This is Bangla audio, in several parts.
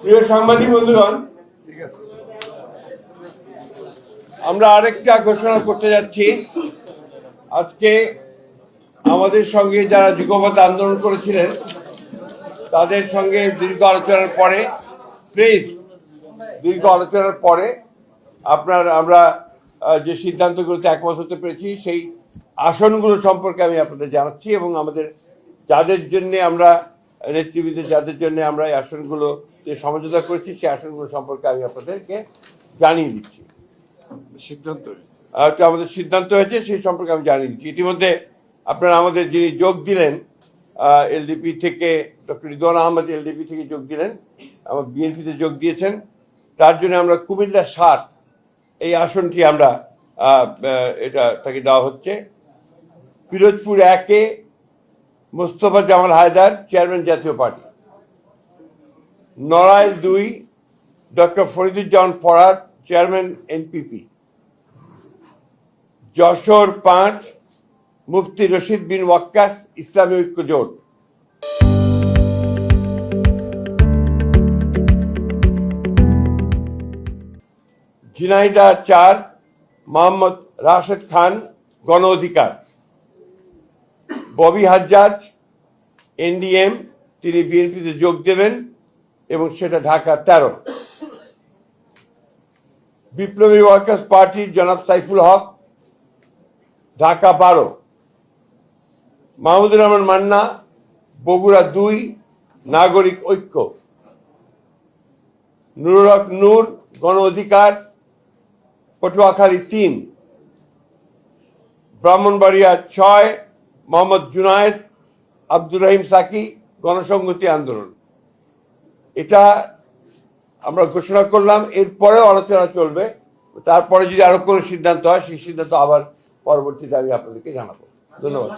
প্রিয় সাংবাদিক বন্ধুগণ, আমরা আরেকটা ঘোষণা করতে যাচ্ছি। আজকে আমাদের সঙ্গে যারা যুগপৎ আন্দোলন করেছিলেন তাদের সঙ্গে দীর্ঘ আলোচনার পরে আমরা যে সিদ্ধান্তগুলোতে একমত হতে পেরেছি সেই আসনগুলো সম্পর্কে আমি আপনাদের জানাচ্ছি, এবং আমাদের যাদের জন্য আমরা নেতৃবৃন্দ যাদের জন্য আমরা এই আসনগুলো যে সমঝোতা করেছি সেই আসনগুলো সম্পর্কে আমি আপনাদেরকে জানিয়ে দিচ্ছি। আমাদের সিদ্ধান্ত হয়েছে সেই সম্পর্কে আমি জানিয়ে দিচ্ছি। ইতিমধ্যে আপনারা আমাদের যিনি যোগ দিলেন এলডিপি থেকে, ডক্টর রিদওয়ান আহমেদ এলডিপি থেকে যোগ দিলেন, আমার বিএনপিতে যোগ দিয়েছেন। তার জন্য আমরা কুমিল্লা ৭ এই আসনটি আমরা এটা তাকে দেওয়া হচ্ছে। পিরোজপুর ১-এ মোস্তফা জামাল হায়দার, চেয়ারম্যান জাতীয় party. Narail ২ doctor Fariduzzaman Farhad, chairman NPP. Jessore ৫ মুফতি রশিদ বিন ওয়াক্কাস, ইসলামী ঐক্য জোট। ঝিনাইদহ ৪ মোহাম্মদ রাশেদ খান, গণ অধিকার। ববি হাজ্জাজ এনডিএম, তিনি বিএনপিতে যোগ দেবেন এবং সেটা ঢাকা ১৩। বিপ্লবী ওয়ার্কার্স পার্টির জনাব সাইফুল হক, ঢাকা ১২। মাহমুদুর রহমান মান্না, বগুড়া ২ নাগরিক ঐক্য। নুরুল হক নূর, গণ অধিকার, পটুয়াখালী ৩। ব্রাহ্মণবাড়িয়া ৬ মোহাম্মদ জুনায়েদ আব্দুর রহিম সাকি, গণসংহতি আন্দোলন। এটা আমরা ঘোষণা করলাম, এরপরেও আলোচনা চলবে। তারপরে যদি আরো কোনো সিদ্ধান্ত হয় সেই সিদ্ধান্ত আবার পরবর্তীতে আমি আপনাদেরকে জানাবো। ধন্যবাদ।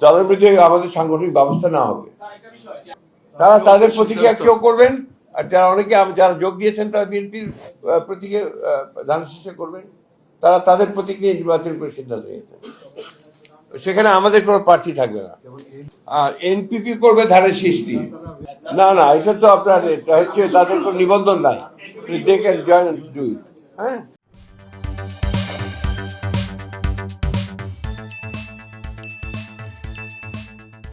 দলের বিরুদ্ধে আমাদের সাংগঠনিক ব্যবস্থা নেওয়া হবে। তারা তাদের প্রতিক্রিয়া কেউ করবেন, আর যারা অনেকে যারা যোগ দিয়েছেন তারা বিএনপির প্রতীকে ধান শীর্ষে করবেন, তারা তাদের প্রতিক্রিয়া নির্বাচন করে সিদ্ধান্ত নিয়েছেন। সেখানে আমাদের কোনো প্রার্থী থাকবে না। আর এনপিপি করবে ধানের শীষ দিয়ে। না, এটা তো আপনার এটা হচ্ছে তাদের কোনো নিবন্ধন নাই। They can join do it. হ্যাঁ।